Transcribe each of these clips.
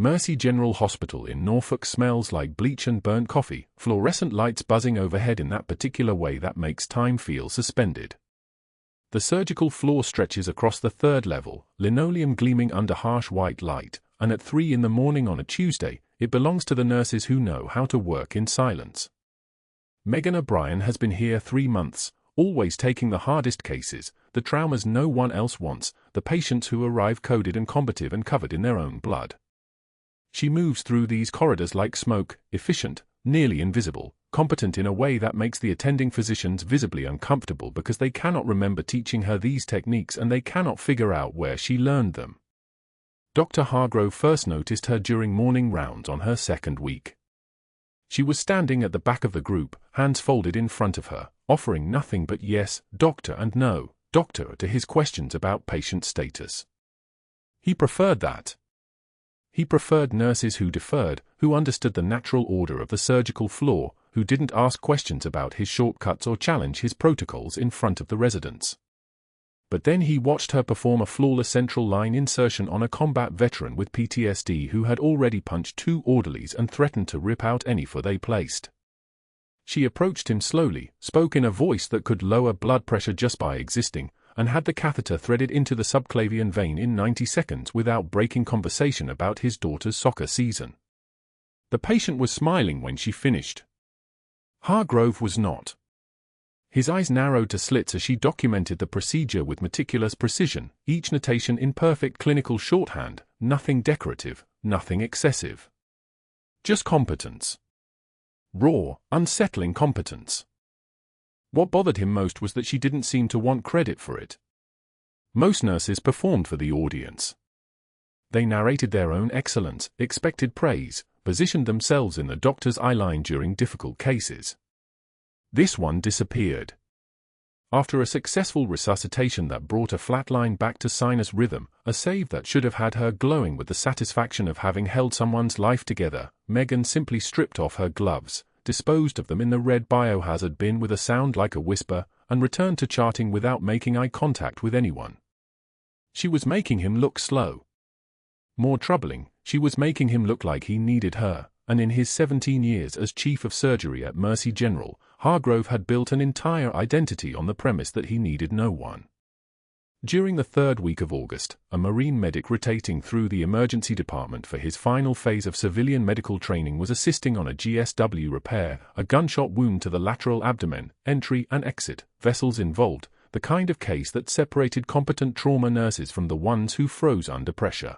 Mercy General Hospital in Norfolk smells like bleach and burnt coffee, fluorescent lights buzzing overhead in that particular way that makes time feel suspended. The surgical floor stretches across the third level, linoleum gleaming under harsh white light, and at 3 in the morning on a Tuesday, it belongs to the nurses who know how to work in silence. Megan O'Brien has been here 3 months, always taking the hardest cases, the traumas no one else wants, the patients who arrive coded and combative and covered in their own blood. She moves through these corridors like smoke, efficient, nearly invisible, competent in a way that makes the attending physicians visibly uncomfortable because they cannot remember teaching her these techniques and they cannot figure out where she learned them. Dr. Hargrove first noticed her during morning rounds on her second week. She was standing at the back of the group, hands folded in front of her, offering nothing but yes, doctor, and no, doctor to his questions about patient status. He preferred that. He preferred nurses who deferred, who understood the natural order of the surgical floor, who didn't ask questions about his shortcuts or challenge his protocols in front of the residents. But then he watched her perform a flawless central line insertion on a combat veteran with PTSD who had already punched 2 orderlies and threatened to rip out any foot they placed. She approached him slowly, spoke in a voice that could lower blood pressure just by existing, and had the catheter threaded into the subclavian vein in 90 seconds without breaking conversation about his daughter's soccer season. The patient was smiling when she finished. Hargrove was not. His eyes narrowed to slits as she documented the procedure with meticulous precision, each notation in perfect clinical shorthand, nothing decorative, nothing excessive. Just competence. Raw, unsettling competence. What bothered him most was that she didn't seem to want credit for it. Most nurses performed for the audience. They narrated their own excellence, expected praise, positioned themselves in the doctor's eye line during difficult cases. This one disappeared. After a successful resuscitation that brought a flat line back to sinus rhythm, a save that should have had her glowing with the satisfaction of having held someone's life together, Megan simply stripped off her gloves, disposed of them in the red biohazard bin with a sound like a whisper, and returned to charting without making eye contact with anyone. She was making him look slow. More troubling, she was making him look like he needed her, and in his 17 years as chief of surgery at Mercy General, Hargrove had built an entire identity on the premise that he needed no one. During the 3rd week of August, a Marine medic rotating through the emergency department for his final phase of civilian medical training was assisting on a GSW repair, a gunshot wound to the lateral abdomen, entry and exit, vessels involved, the kind of case that separated competent trauma nurses from the ones who froze under pressure.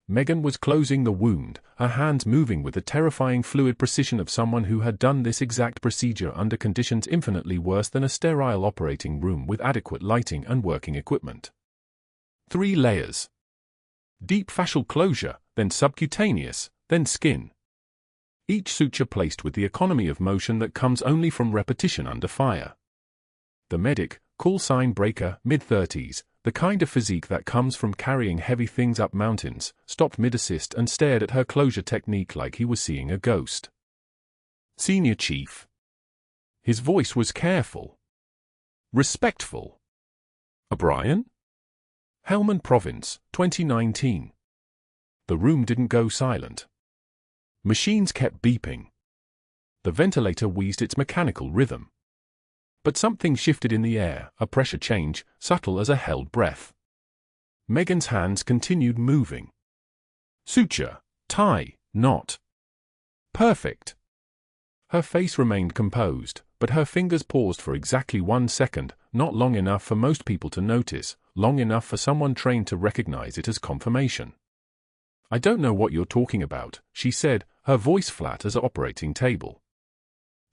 Megan was closing the wound, her hands moving with the terrifying fluid precision of someone who had done this exact procedure under conditions infinitely worse than a sterile operating room with adequate lighting and working equipment. 3 layers. Deep fascial closure, then subcutaneous, then skin. Each suture placed with the economy of motion that comes only from repetition under fire. The medic, call sign Breaker, mid-30s, the kind of physique that comes from carrying heavy things up mountains, stopped mid-assist and stared at her closure technique like he was seeing a ghost. Senior Chief. His voice was careful. Respectful. O'Brien? Helmand Province, 2019. The room didn't go silent. Machines kept beeping. The ventilator wheezed its mechanical rhythm. But something shifted in the air, a pressure change, subtle as a held breath. Megan's hands continued moving. Suture, tie, knot. Perfect. Her face remained composed, but her fingers paused for exactly 1 second, not long enough for most people to notice, long enough for someone trained to recognize it as confirmation. I don't know what you're talking about, she said, her voice flat as an operating table.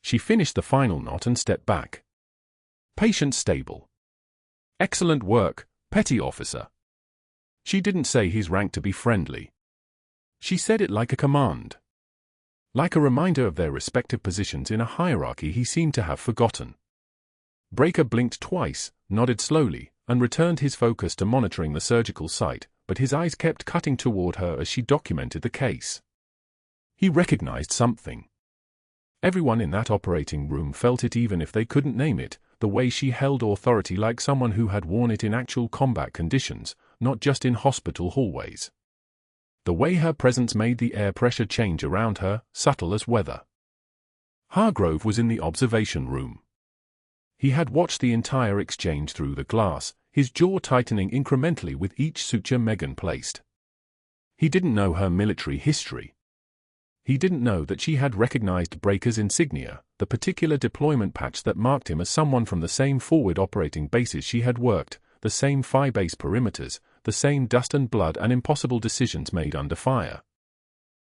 She finished the final knot and stepped back. Patient stable. Excellent work, petty officer. She didn't say his rank to be friendly. She said it like a command. Like a reminder of their respective positions in a hierarchy he seemed to have forgotten. Breaker blinked twice, nodded slowly, and returned his focus to monitoring the surgical site, but his eyes kept cutting toward her as she documented the case. He recognized something. Everyone in that operating room felt it even if they couldn't name it, the way she held authority like someone who had worn it in actual combat conditions, not just in hospital hallways. The way her presence made the air pressure change around her, subtle as weather. Hargrove was in the observation room. He had watched the entire exchange through the glass, his jaw tightening incrementally with each suture Meghan placed. He didn't know her military history. He didn't know that she had recognized Breaker's insignia, the particular deployment patch that marked him as someone from the same forward operating bases she had worked, the same phi-base perimeters, the same dust and blood and impossible decisions made under fire.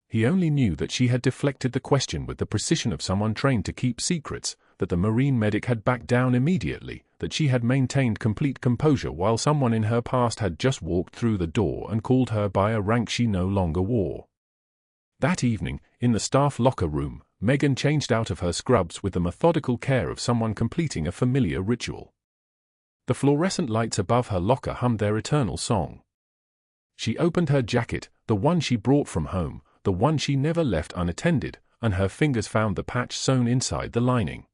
He only knew that she had deflected the question with the precision of someone trained to keep secrets, that the Marine medic had backed down immediately, that she had maintained complete composure while someone in her past had just walked through the door and called her by a rank she no longer wore. That evening, in the staff locker room, Meghan changed out of her scrubs with the methodical care of someone completing a familiar ritual. The fluorescent lights above her locker hummed their eternal song. She opened her jacket, the one she brought from home, the one she never left unattended, and her fingers found the patch sewn inside the lining.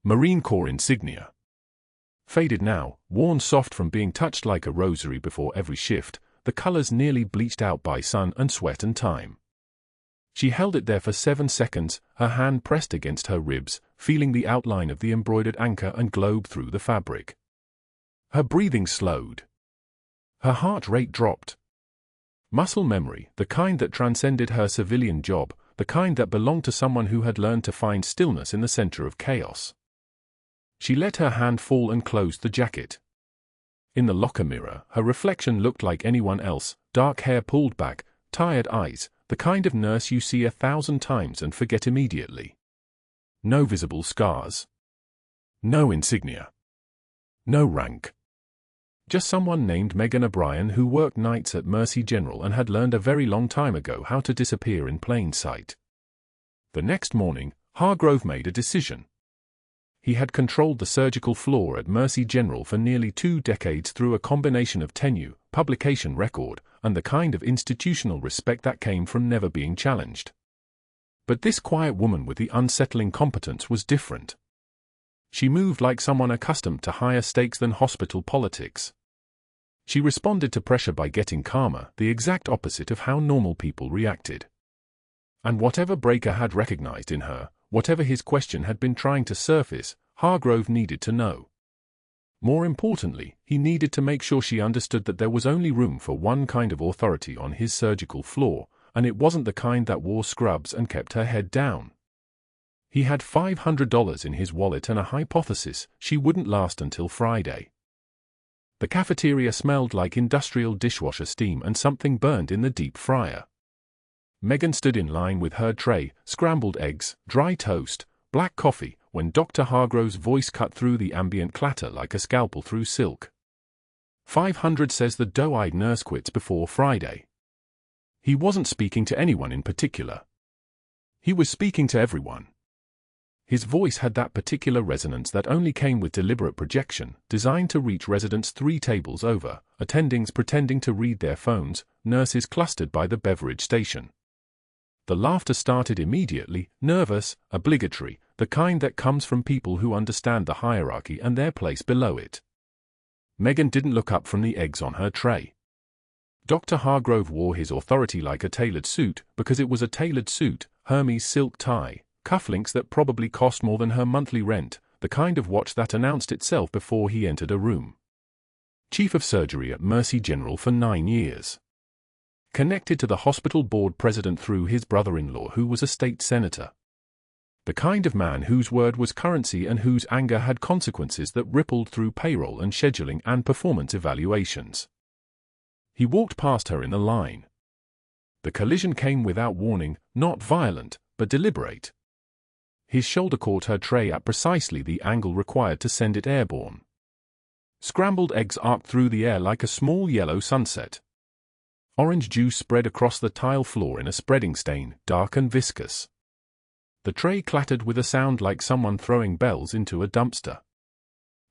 Marine Corps insignia. Faded now, worn soft from being touched like a rosary before every shift, the colors nearly bleached out by sun and sweat and time. She held it there for 7 seconds, her hand pressed against her ribs, feeling the outline of the embroidered anchor and globe through the fabric. Her breathing slowed. Her heart rate dropped. Muscle memory, the kind that transcended her civilian job, the kind that belonged to someone who had learned to find stillness in the center of chaos. She let her hand fall and closed the jacket. In the locker mirror, her reflection looked like anyone else, dark hair pulled back, tired eyes, the kind of nurse you see 1,000 times and forget immediately. No visible scars. No insignia. No rank. Just someone named Meghan O'Brien who worked nights at Mercy General and had learned a very long time ago how to disappear in plain sight. The next morning, Hargrove made a decision. He had controlled the surgical floor at Mercy General for nearly 2 decades through a combination of tenure, publication record, and the kind of institutional respect that came from never being challenged. But this quiet woman with the unsettling competence was different. She moved like someone accustomed to higher stakes than hospital politics. She responded to pressure by getting calmer, the exact opposite of how normal people reacted. And whatever Breaker had recognized in her, whatever his question had been trying to surface, Hargrove needed to know. More importantly, he needed to make sure she understood that there was only room for one kind of authority on his surgical floor, and it wasn't the kind that wore scrubs and kept her head down. He had $500 in his wallet and a hypothesis: she wouldn't last until Friday. The cafeteria smelled like industrial dishwasher steam and something burned in the deep fryer. Meghan stood in line with her tray, scrambled eggs, dry toast, black coffee, when Dr. Hargrove's voice cut through the ambient clatter like a scalpel through silk. 500 says the doe-eyed nurse quits before Friday. He wasn't speaking to anyone in particular. He was speaking to everyone. His voice had that particular resonance that only came with deliberate projection, designed to reach residents 3 tables over, attendings pretending to read their phones, nurses clustered by the beverage station. The laughter started immediately, nervous, obligatory, the kind that comes from people who understand the hierarchy and their place below it. Meghan didn't look up from the eggs on her tray. Dr. Hargrove wore his authority like a tailored suit, because it was a tailored suit, Hermes silk tie, cufflinks that probably cost more than her monthly rent, the kind of watch that announced itself before he entered a room. Chief of surgery at Mercy General for 9 years. Connected to the hospital board president through his brother-in-law who was a state senator. The kind of man whose word was currency and whose anger had consequences that rippled through payroll and scheduling and performance evaluations. He walked past her in the line. The collision came without warning, not violent, but deliberate. His shoulder caught her tray at precisely the angle required to send it airborne. Scrambled eggs arced through the air like a small yellow sunset. Orange juice spread across the tile floor in a spreading stain, dark and viscous. The tray clattered with a sound like someone throwing bells into a dumpster.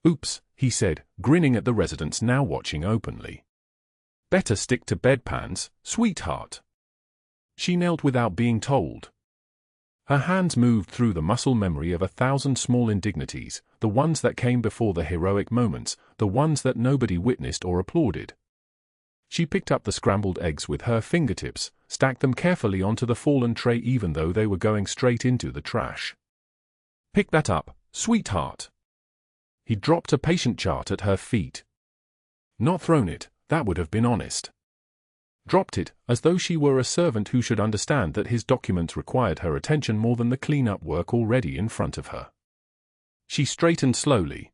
"Oops," he said, grinning at the residents now watching openly. "Better stick to bedpans, sweetheart." She knelt without being told. Her hands moved through the muscle memory of 1,000 small indignities, the ones that came before the heroic moments, the ones that nobody witnessed or applauded. She picked up the scrambled eggs with her fingertips, stacked them carefully onto the fallen tray even though they were going straight into the trash. "Pick that up, sweetheart." He dropped a patient chart at her feet. Not thrown it, that would have been honest. Dropped it, as though she were a servant who should understand that his documents required her attention more than the clean-up work already in front of her. She straightened slowly.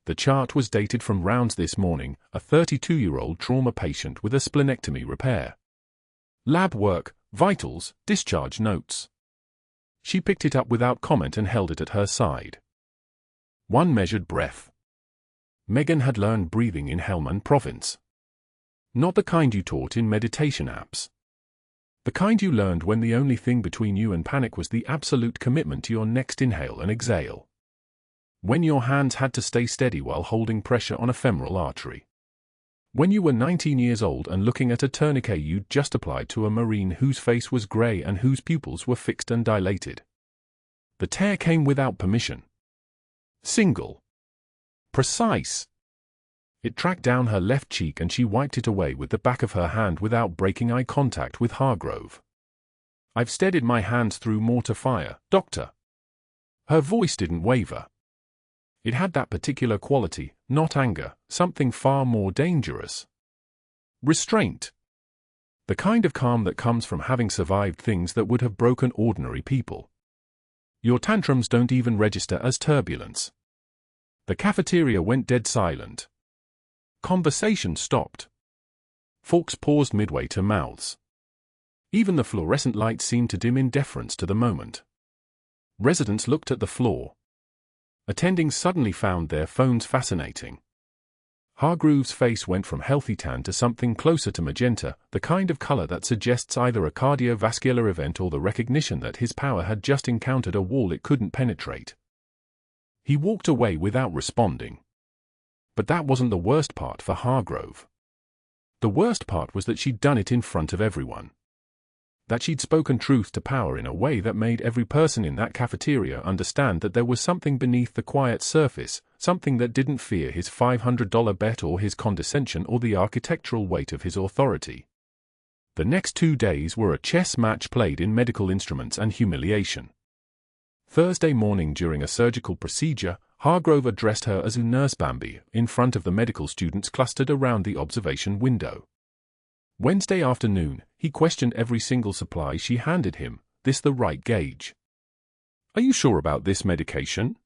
The chart was dated from rounds this morning, a 32-year-old trauma patient with a splenectomy repair. Lab work, vitals, discharge notes. She picked it up without comment and held it at her side. One measured breath. Megan had learned breathing in Helmand province. Not the kind you taught in meditation apps. The kind you learned when the only thing between you and panic was the absolute commitment to your next inhale and exhale. When your hands had to stay steady while holding pressure on a femoral artery. When you were 19 years old and looking at a tourniquet you'd just applied to a Marine whose face was grey and whose pupils were fixed and dilated. The tear came without permission. Single. Precise. It tracked down her left cheek and she wiped it away with the back of her hand without breaking eye contact with Hargrove. "I've steadied my hands through mortar fire, Doctor." Her voice didn't waver. It had that particular quality, not anger, something far more dangerous. Restraint. The kind of calm that comes from having survived things that would have broken ordinary people. Your tantrums don't even register as turbulence. The cafeteria went dead silent. Conversation stopped. Forks paused midway to mouths. Even the fluorescent lights seemed to dim in deference to the moment. Residents looked at the floor. Attendings suddenly found their phones fascinating. Hargrove's face went from healthy tan to something closer to magenta, the kind of color that suggests either a cardiovascular event or the recognition that his power had just encountered a wall it couldn't penetrate. He walked away without responding. But that wasn't the worst part for Hargrove. The worst part was that she'd done it in front of everyone. That she'd spoken truth to power in a way that made every person in that cafeteria understand that there was something beneath the quiet surface, something that didn't fear his $500 bet or his condescension or the architectural weight of his authority. The next 2 days were a chess match played in medical instruments and humiliation. Thursday morning during a surgical procedure, Hargrove addressed her as Nurse Bambi in front of the medical students clustered around the observation window. Wednesday afternoon, he questioned every single supply she handed him. This the right gauge? Are you sure about this medication?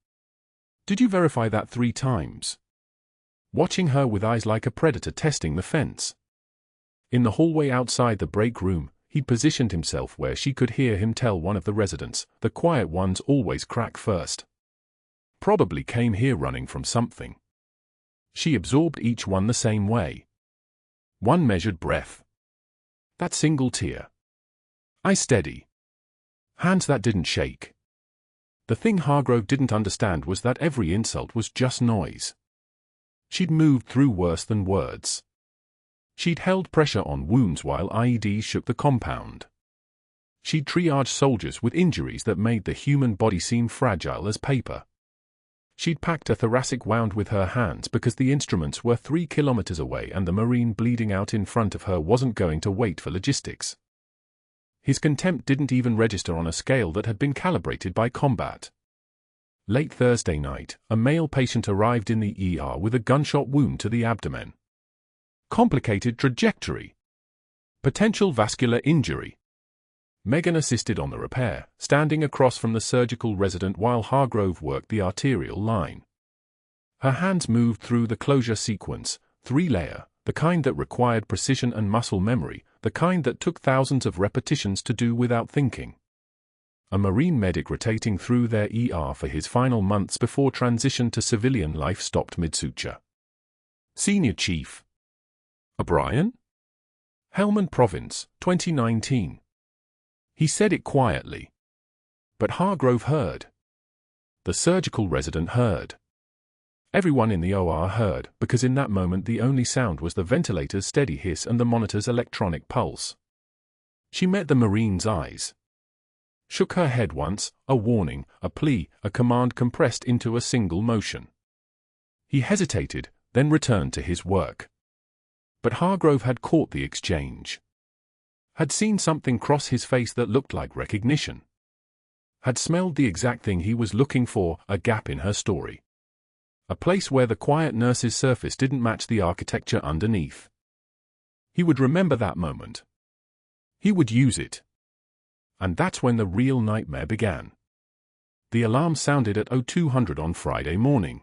Did you verify that 3 times? Watching her with eyes like a predator testing the fence. In the hallway outside the break room, he positioned himself where she could hear him tell one of the residents, "The quiet ones always crack first." Probably came here running from something. She absorbed each one the same way. One measured breath. That single tear. Eye steady. Hands that didn't shake. The thing Hargrove didn't understand was that every insult was just noise. She'd moved through worse than words. She'd held pressure on wounds while IEDs shook the compound. She'd triaged soldiers with injuries that made the human body seem fragile as paper. She'd packed a thoracic wound with her hands because the instruments were 3 kilometers away and the Marine bleeding out in front of her wasn't going to wait for logistics. His contempt didn't even register on a scale that had been calibrated by combat. Late Thursday night, a male patient arrived in the ER with a gunshot wound to the abdomen. Complicated trajectory. Potential vascular injury. Megan assisted on the repair, standing across from the surgical resident while Hargrove worked the arterial line. Her hands moved through the closure sequence, 3-layer, the kind that required precision and muscle memory, the kind that took thousands of repetitions to do without thinking. A Marine medic rotating through their ER for his final months before transition to civilian life stopped mid-suture. Senior Chief. O'Brien? Helmand Province, 2019. He said it quietly. But Hargrove heard. The surgical resident heard. Everyone in the OR heard, because in that moment the only sound was the ventilator's steady hiss and the monitor's electronic pulse. She met the Marine's eyes. Shook her head once, a warning, a plea, a command compressed into a single motion. He hesitated, then returned to his work. But Hargrove had caught the exchange. Had seen something cross his face that looked like recognition. Had smelled the exact thing he was looking for, a gap in her story. A place where the quiet nurse's surface didn't match the architecture underneath. He would remember that moment. He would use it. And that's when the real nightmare began. The alarm sounded at 0200 on Friday morning.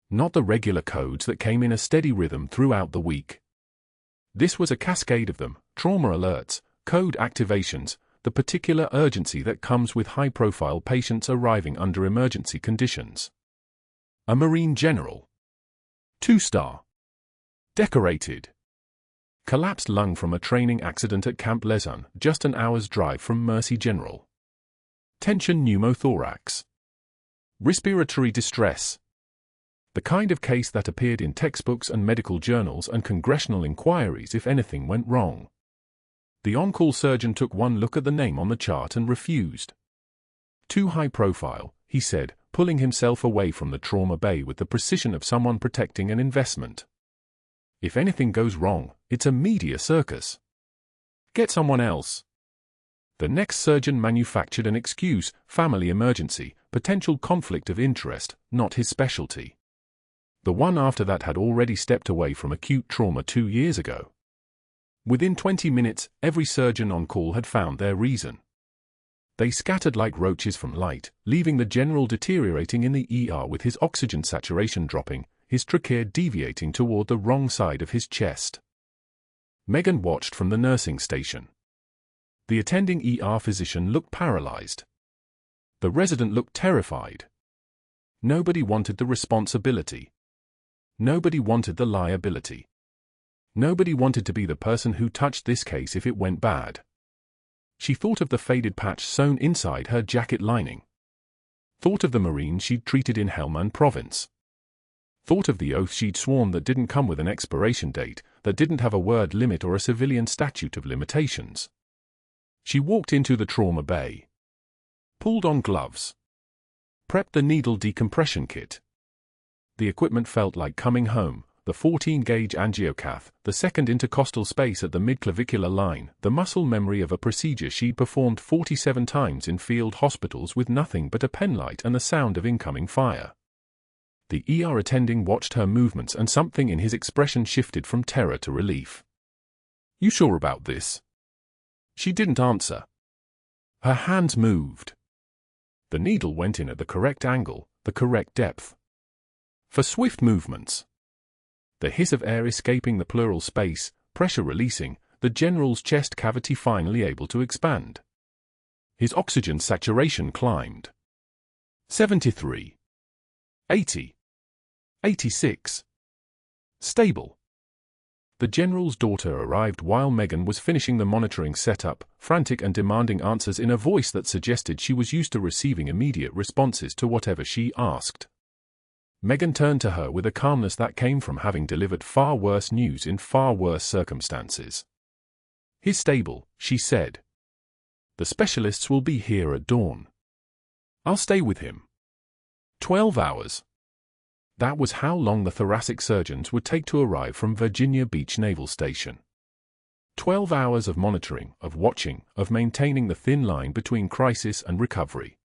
Not the regular codes that came in a steady rhythm throughout the week. This was a cascade of them, trauma alerts, code activations, the particular urgency that comes with high-profile patients arriving under emergency conditions. A Marine general. 2-star. Decorated. Collapsed lung from a training accident at Camp Lejeune, just an hour's drive from Mercy General. Tension pneumothorax. Respiratory distress. The kind of case that appeared in textbooks and medical journals and congressional inquiries if anything went wrong. The on-call surgeon took one look at the name on the chart and refused. Too high profile, he said, pulling himself away from the trauma bay with the precision of someone protecting an investment. If anything goes wrong, it's a media circus. Get someone else. The next surgeon manufactured an excuse, family emergency, potential conflict of interest, not his specialty. The one after that had already stepped away from acute trauma 2 years ago. Within 20 minutes, every surgeon on call had found their reason. They scattered like roaches from light, leaving the general deteriorating in the ER with his oxygen saturation dropping, his trachea deviating toward the wrong side of his chest. Megan watched from the nursing station. The attending ER physician looked paralyzed. The resident looked terrified. Nobody wanted the responsibility. Nobody wanted the liability. Nobody wanted to be the person who touched this case if it went bad. She thought of the faded patch sewn inside her jacket lining. Thought of the Marine she'd treated in Helmand province. Thought of the oath she'd sworn that didn't come with an expiration date, that didn't have a word limit or a civilian statute of limitations. She walked into the trauma bay. Pulled on gloves. Prepped the needle decompression kit. The equipment felt like coming home, the 14-gauge angiocath, the second intercostal space at the midclavicular line, the muscle memory of a procedure she'd performed 47 times in field hospitals with nothing but a penlight and the sound of incoming fire. The ER attending watched her movements and something in his expression shifted from terror to relief. "You sure about this?" She didn't answer. Her hands moved. The needle went in at the correct angle, the correct depth. For swift movements. The hiss of air escaping the pleural space, pressure releasing, the general's chest cavity finally able to expand. His oxygen saturation climbed. 73. 80. 86. Stable. The general's daughter arrived while Megan was finishing the monitoring setup, frantic and demanding answers in a voice that suggested she was used to receiving immediate responses to whatever she asked. Megan turned to her with a calmness that came from having delivered far worse news in far worse circumstances. "He's stable," she said. "The specialists will be here at dawn. I'll stay with him. 12 hours. That was how long the thoracic surgeons would take to arrive from Virginia Beach Naval Station. 12 hours of monitoring, of watching, of maintaining the thin line between crisis and recovery.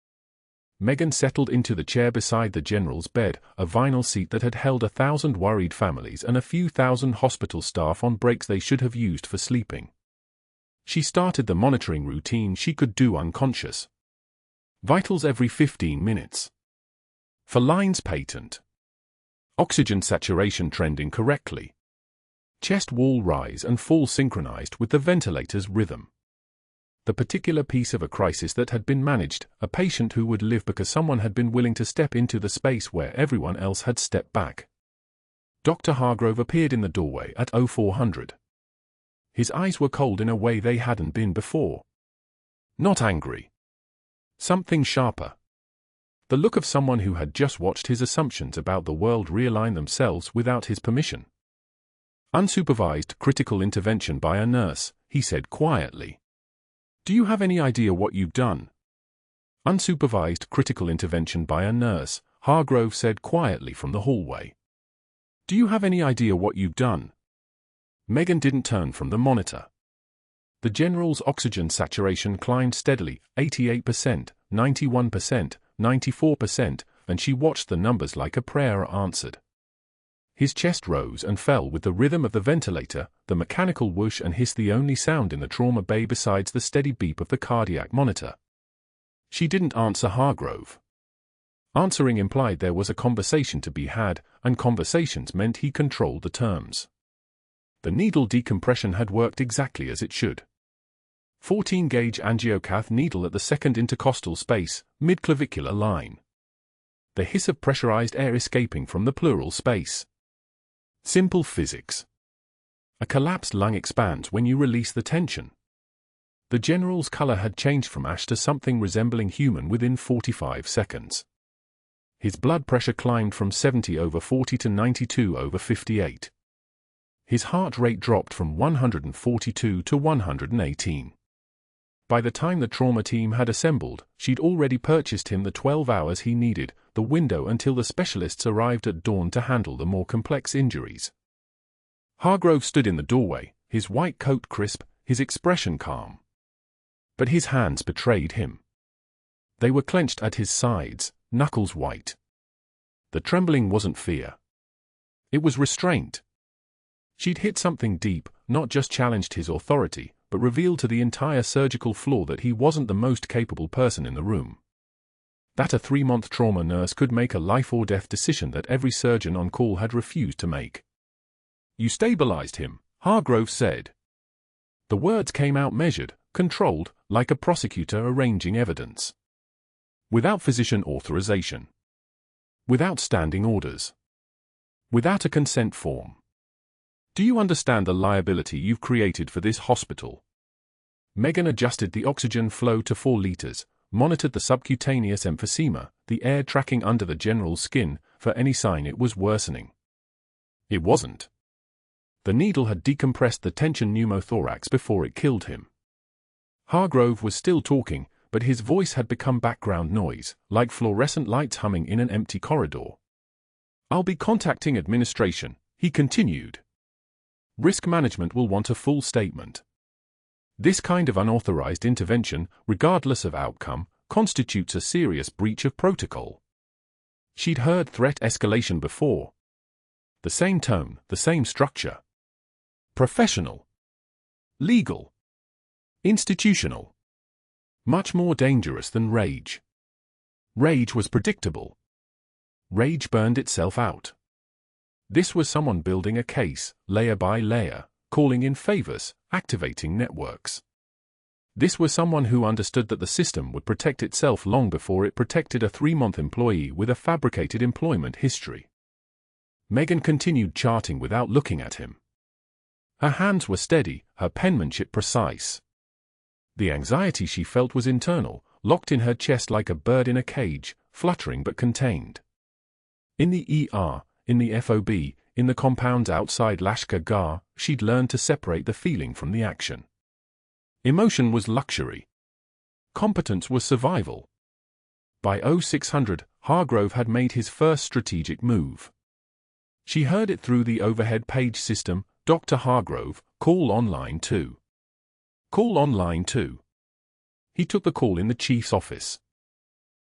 Megan settled into the chair beside the general's bed, a vinyl seat that had held 1,000 worried families and a few thousand hospital staff on breaks they should have used for sleeping. She started the monitoring routine she could do unconscious. Vitals every 15 minutes. For lines patent. Oxygen saturation trending correctly. Chest wall rise and fall synchronized with the ventilator's rhythm. The particular piece of a crisis that had been managed, a patient who would live because someone had been willing to step into the space where everyone else had stepped back. Dr. Hargrove appeared in the doorway at 0400. His eyes were cold in a way they hadn't been before. Not angry. Something sharper. The look of someone who had just watched his assumptions about the world realign themselves without his permission. "Unsupervised critical intervention by a nurse," he said quietly. "Do you have any idea what you've done?" "Unsupervised critical intervention by a nurse," Hargrove said quietly from the hallway. "Do you have any idea what you've done?" Megan didn't turn from the monitor. The general's oxygen saturation climbed steadily, 88%, 91%, 94%, and she watched the numbers like a prayer answered. His chest rose and fell with the rhythm of the ventilator, the mechanical whoosh and hiss, the only sound in the trauma bay besides the steady beep of the cardiac monitor. She didn't answer Hargrove. Answering implied there was a conversation to be had, and conversations meant he controlled the terms. The needle decompression had worked exactly as it should. 14-gauge angiocath needle at the second intercostal space, mid-clavicular line. The hiss of pressurized air escaping from the pleural space. Simple physics. A collapsed lung expands when you release the tension. The general's color had changed from ash to something resembling human within 45 seconds. His blood pressure climbed from 70/40 to 92/58. His heart rate dropped from 142 to 118. By the time the trauma team had assembled, she'd already purchased him the 12 hours he needed, the window until the specialists arrived at dawn to handle the more complex injuries. Hargrove stood in the doorway, his white coat crisp, his expression calm. But his hands betrayed him. They were clenched at his sides, knuckles white. The trembling wasn't fear. It was restraint. She'd hit something deep, not just challenged his authority, but revealed to the entire surgical floor that he wasn't the most capable person in the room. That a 3-month trauma nurse could make a life-or-death decision that every surgeon on call had refused to make. "You stabilized him," Hargrove said. The words came out measured, controlled, like a prosecutor arranging evidence. Without physician authorization. Without standing orders. Without a consent form. "Do you understand the liability you've created for this hospital?" Megan adjusted the oxygen flow to 4 liters, monitored the subcutaneous emphysema, the air tracking under the general's skin, for any sign it was worsening. It wasn't. The needle had decompressed the tension pneumothorax before it killed him. Hargrove was still talking, but his voice had become background noise, like fluorescent lights humming in an empty corridor. "I'll be contacting administration," he continued. "Risk management will want a full statement. This kind of unauthorized intervention, regardless of outcome, constitutes a serious breach of protocol." She'd heard threat escalation before. The same tone, the same structure. Professional. Legal. Institutional. Much more dangerous than rage. Rage was predictable. Rage burned itself out. This was someone building a case, layer by layer, calling in favors, activating networks. This was someone who understood that the system would protect itself long before it protected a 3-month employee with a fabricated employment history. Megan continued charting without looking at him. Her hands were steady, her penmanship precise. The anxiety she felt was internal, locked in her chest like a bird in a cage, fluttering but contained. In the ER, in the FOB, in the compounds outside Lashkar Gah, she'd learned to separate the feeling from the action. Emotion was luxury. Competence was survival. By 0600, Hargrove had made his first strategic move. She heard it through the overhead page system, "Dr. Hargrove, call on line 2. Call on line 2. He took the call in the chief's office.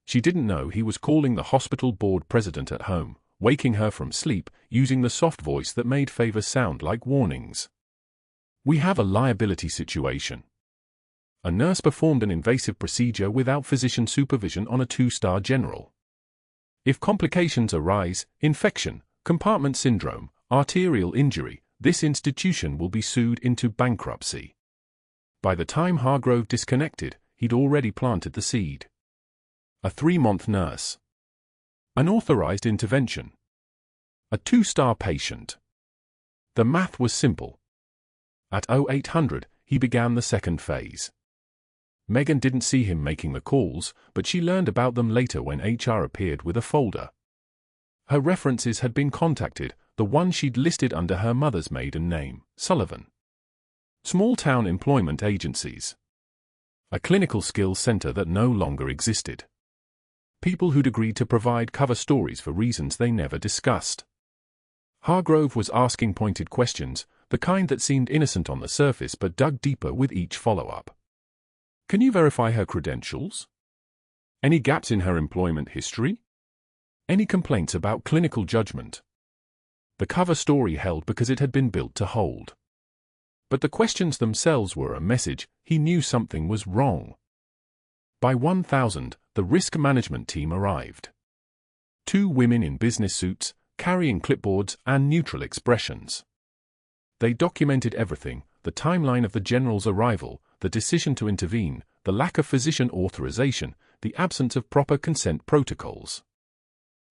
She didn't know he was calling the hospital board president at home, waking her from sleep, using the soft voice that made favors sound like warnings. "We have a liability situation. A nurse performed an invasive procedure without physician supervision on a 2-star general. If complications arise, infection, compartment syndrome, arterial injury, this institution will be sued into bankruptcy." By the time Hargrove disconnected, he'd already planted the seed. A 3-month nurse. An authorized intervention. A 2-star patient. The math was simple. At 0800, he began the second phase. Megan didn't see him making the calls, but she learned about them later when HR appeared with a folder. Her references had been contacted, the one she'd listed under her mother's maiden name, Sullivan. Small-town employment agencies. A clinical skills center that no longer existed. People who'd agreed to provide cover stories for reasons they never discussed. Hargrove was asking pointed questions, the kind that seemed innocent on the surface but dug deeper with each follow-up. Can you verify her credentials? Any gaps in her employment history? Any complaints about clinical judgment? The cover story held because it had been built to hold. But the questions themselves were a message. He knew something was wrong. By 1000, the risk management team arrived. 2 women in business suits, carrying clipboards and neutral expressions. They documented everything: the timeline of the general's arrival, the decision to intervene, the lack of physician authorization, the absence of proper consent protocols.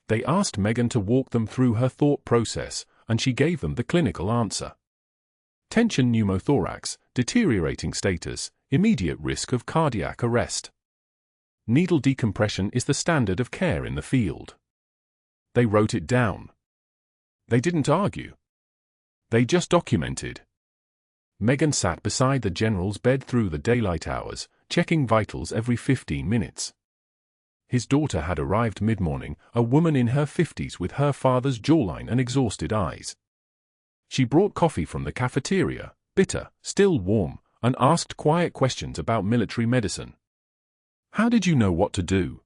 They asked Megan to walk them through her thought process, and she gave them the clinical answer. Tension pneumothorax, deteriorating status, immediate risk of cardiac arrest. Needle decompression is the standard of care in the field. They wrote it down. They didn't argue. They just documented. Megan sat beside the general's bed through the daylight hours, checking vitals every 15 minutes. His daughter had arrived mid-morning, a woman in her 50s with her father's jawline and exhausted eyes. She brought coffee from the cafeteria, bitter, still warm, and asked quiet questions about military medicine. How did you know what to do?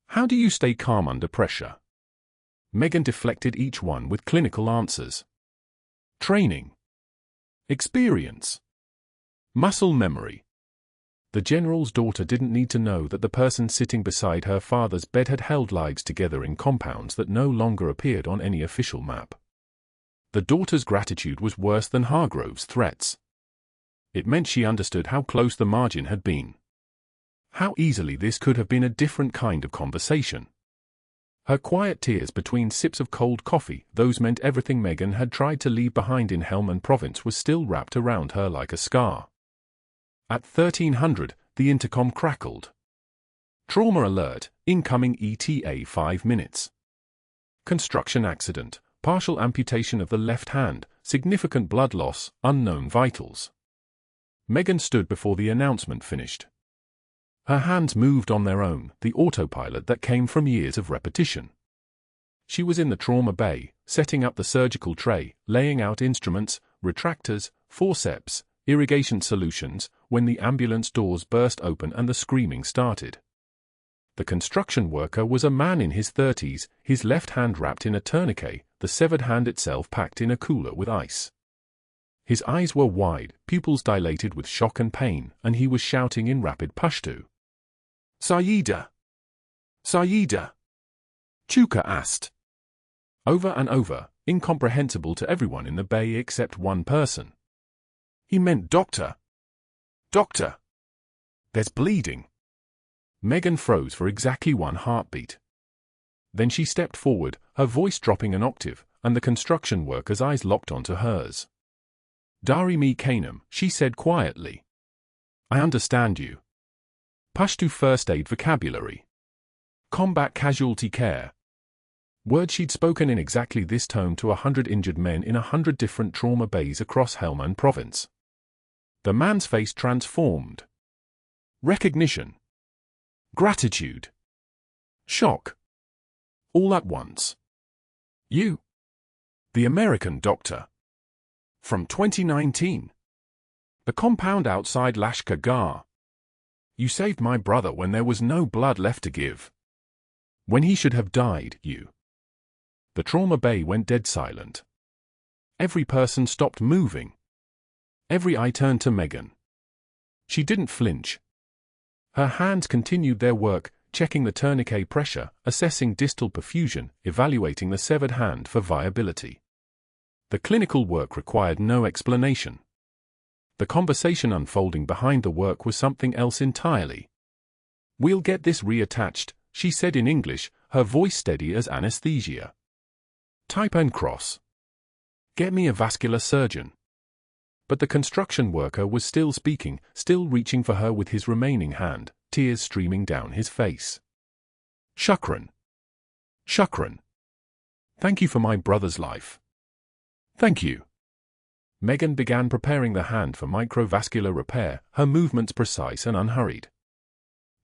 How do you stay calm under pressure? Megan deflected each one with clinical answers. Training. Experience. Muscle memory. The general's daughter didn't need to know that the person sitting beside her father's bed had held lives together in compounds that no longer appeared on any official map. The daughter's gratitude was worse than Hargrove's threats. It meant she understood how close the margin had been. How easily this could have been a different kind of conversation. Her quiet tears between sips of cold coffee, those meant everything Megan had tried to leave behind in Helmand province was still wrapped around her like a scar. At 1300, the intercom crackled. Trauma alert, incoming ETA 5 minutes. Construction accident, partial amputation of the left hand, significant blood loss, unknown vitals. Megan stood before the announcement finished. Her hands moved on their own, the autopilot that came from years of repetition. She was in the trauma bay, setting up the surgical tray, laying out instruments, retractors, forceps, irrigation solutions, when the ambulance doors burst open and the screaming started. The construction worker was a man in his 30s, his left hand wrapped in a tourniquet, the severed hand itself packed in a cooler with ice. His eyes were wide, pupils dilated with shock and pain, and he was shouting in rapid Pashto. Sayeeda! Sayeeda! Chuka asked. Over and over, incomprehensible to everyone in the bay except one person. He meant doctor. Doctor! There's bleeding. Megan froze for exactly 1 heartbeat. Then she stepped forward, her voice dropping an octave, and the construction worker's eyes locked onto hers. Dari mi Kanam, she said quietly. I understand you. Pashto first aid vocabulary. Combat casualty care. Words she'd spoken in exactly this tone to 100 injured men in 100 different trauma bays across Helmand province. The man's face transformed. Recognition. Gratitude. Shock. All at once. You. The American doctor. From 2019. The compound outside Lashkar Gah. You saved my brother when there was no blood left to give. When he should have died, you. The trauma bay went dead silent. Every person stopped moving. Every eye turned to Megan. She didn't flinch. Her hands continued their work, checking the tourniquet pressure, assessing distal perfusion, evaluating the severed hand for viability. The clinical work required no explanation. The conversation unfolding behind the work was something else entirely. We'll get this reattached, she said in English, her voice steady as anesthesia. Type and cross. Get me a vascular surgeon. But the construction worker was still speaking, still reaching for her with his remaining hand, tears streaming down his face. Shukran. Shukran. Thank you for my brother's life. Thank you. Megan began preparing the hand for microvascular repair, her movements precise and unhurried.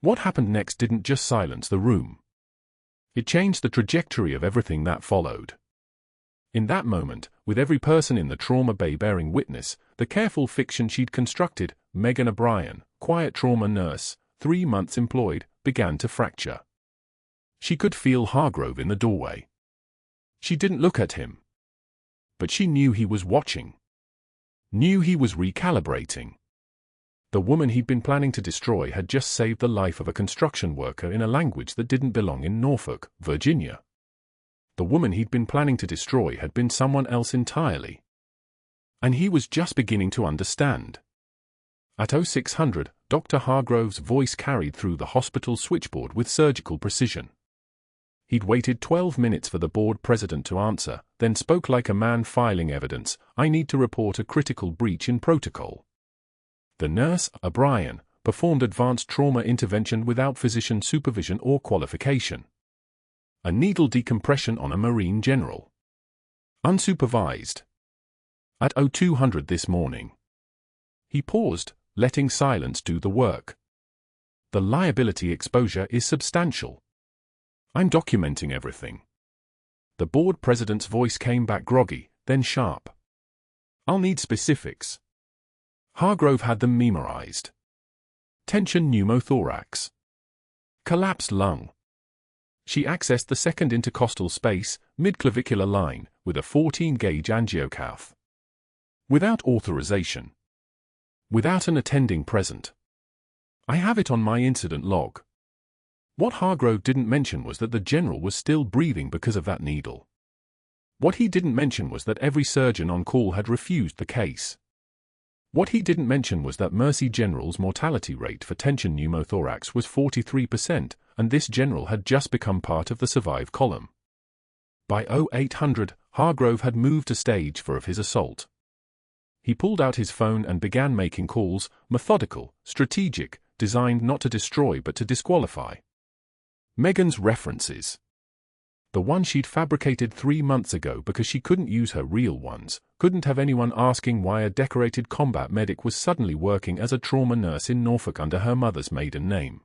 What happened next didn't just silence the room. It changed the trajectory of everything that followed. In that moment, with every person in the trauma bay bearing witness, the careful fiction she'd constructed, Megan O'Brien, quiet trauma nurse, 3 months employed, began to fracture. She could feel Hargrove in the doorway. She didn't look at him. But she knew he was watching. Knew he was recalibrating. The woman he'd been planning to destroy had just saved the life of a construction worker in a language that didn't belong in Norfolk, Virginia. The woman he'd been planning to destroy had been someone else entirely. And he was just beginning to understand. At 0600, Dr. Hargrove's voice carried through the hospital switchboard with surgical precision. He'd waited 12 minutes for the board president to answer, then spoke like a man filing evidence. "I need to report a critical breach in protocol." The nurse, O'Brien, performed advanced trauma intervention without physician supervision or qualification. A needle decompression on a Marine general. Unsupervised. At 0200 this morning. He paused, letting silence do the work. The liability exposure is substantial. "I'm documenting everything." The board president's voice came back groggy, then sharp. "I'll need specifics." Hargrove had them memorized. Tension pneumothorax. Collapsed lung. She accessed the second intercostal space, midclavicular line, with a 14-gauge angiocath. Without authorization. Without an attending present. "I have it on my incident log." What Hargrove didn't mention was that the general was still breathing because of that needle. What he didn't mention was that every surgeon on call had refused the case. What he didn't mention was that Mercy General's mortality rate for tension pneumothorax was 43%, and this general had just become part of the survive column. By 0800, Hargrove had moved to stage 4 of his assault. He pulled out his phone and began making calls, methodical, strategic, designed not to destroy but to disqualify. Megan's references. The one she'd fabricated 3 months ago because she couldn't use her real ones, couldn't have anyone asking why a decorated combat medic was suddenly working as a trauma nurse in Norfolk under her mother's maiden name.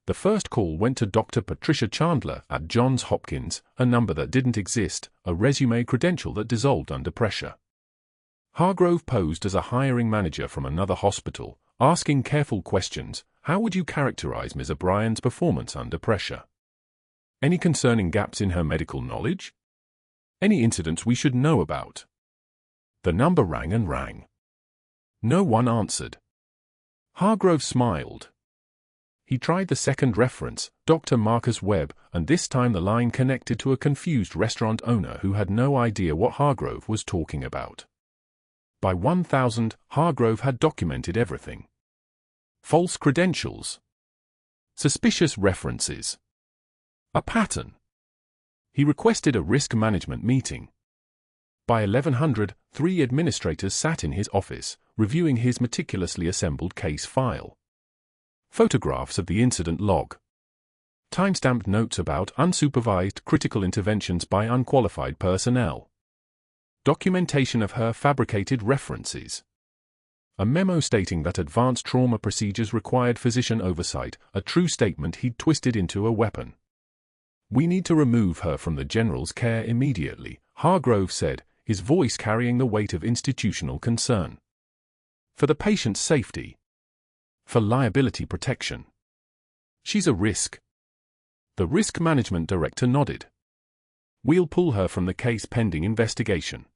The first call went to Dr. Patricia Chandler at Johns Hopkins, a number that didn't exist, a resume credential that dissolved under pressure. Hargrove posed as a hiring manager from another hospital, asking careful questions. "How would you characterize Ms. O'Brien's performance under pressure? Any concerning gaps in her medical knowledge? Any incidents we should know about?" The number rang and rang. No one answered. Hargrove smiled. He tried the second reference, Dr. Marcus Webb, and this time the line connected to a confused restaurant owner who had no idea what Hargrove was talking about. By 1000, Hargrove had documented everything. False credentials. Suspicious references. A pattern. He requested a risk management meeting. By 1100, 3 administrators sat in his office, reviewing his meticulously assembled case file. Photographs of the incident log. Timestamped notes about unsupervised critical interventions by unqualified personnel. Documentation of her fabricated references. A memo stating that advanced trauma procedures required physician oversight, a true statement he'd twisted into a weapon. "We need to remove her from the general's care immediately," Hargrove said, his voice carrying the weight of institutional concern. "For the patient's safety. For liability protection. She's a risk." The risk management director nodded. "We'll pull her from the case pending investigation.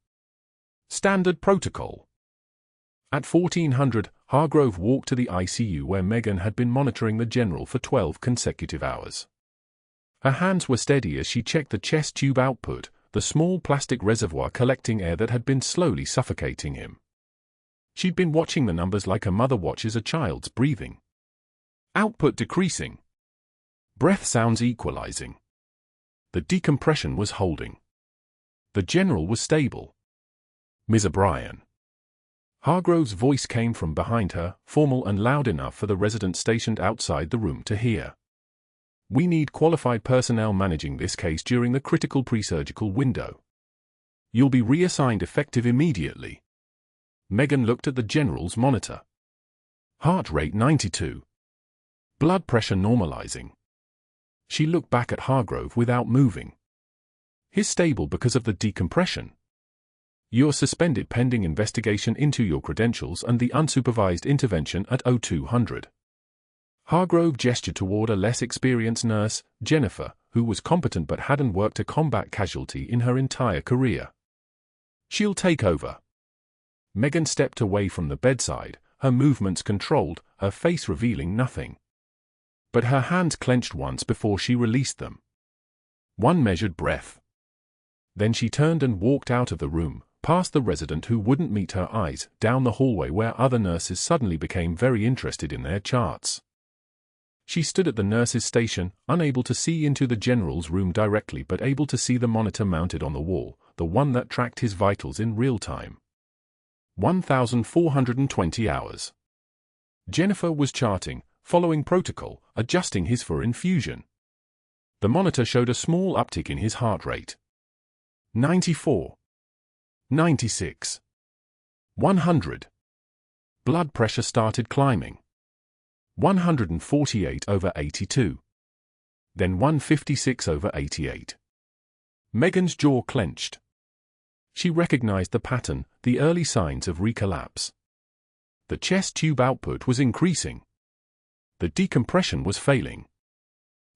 Standard protocol." At 1400, Hargrove walked to the ICU where Megan had been monitoring the general for 12 consecutive hours. Her hands were steady as she checked the chest tube output, the small plastic reservoir collecting air that had been slowly suffocating him. She'd been watching the numbers like a mother watches a child's breathing. Output decreasing. Breath sounds equalizing. The decompression was holding. The general was stable. "Ms. O'Brien." Hargrove's voice came from behind her, formal and loud enough for the resident stationed outside the room to hear. "We need qualified personnel managing this case during the critical pre-surgical window. You'll be reassigned effective immediately." Megan looked at the general's monitor. Heart rate 92. Blood pressure normalizing. She looked back at Hargrove without moving. He's stable because of the decompression. You're suspended pending investigation into your credentials and the unsupervised intervention at 0200. Hargrove gestured toward a less experienced nurse, Jennifer, who was competent but hadn't worked a combat casualty in her entire career. She'll take over. Megan stepped away from the bedside, her movements controlled, her face revealing nothing. But her hands clenched once before she released them. One measured breath. Then she turned and walked out of the room, past the resident who wouldn't meet her eyes, down the hallway where other nurses suddenly became very interested in their charts. She stood at the nurse's station, unable to see into the general's room directly but able to see the monitor mounted on the wall, the one that tracked his vitals in real time. 1,420 hours. Jennifer was charting, following protocol, adjusting his for infusion. The monitor showed a small uptick in his heart rate. 94. 96. 100. Blood pressure started climbing. 148/82. Then 156/88. Megan's jaw clenched. She recognized the pattern, the early signs of recollapse. The chest tube output was increasing. The decompression was failing.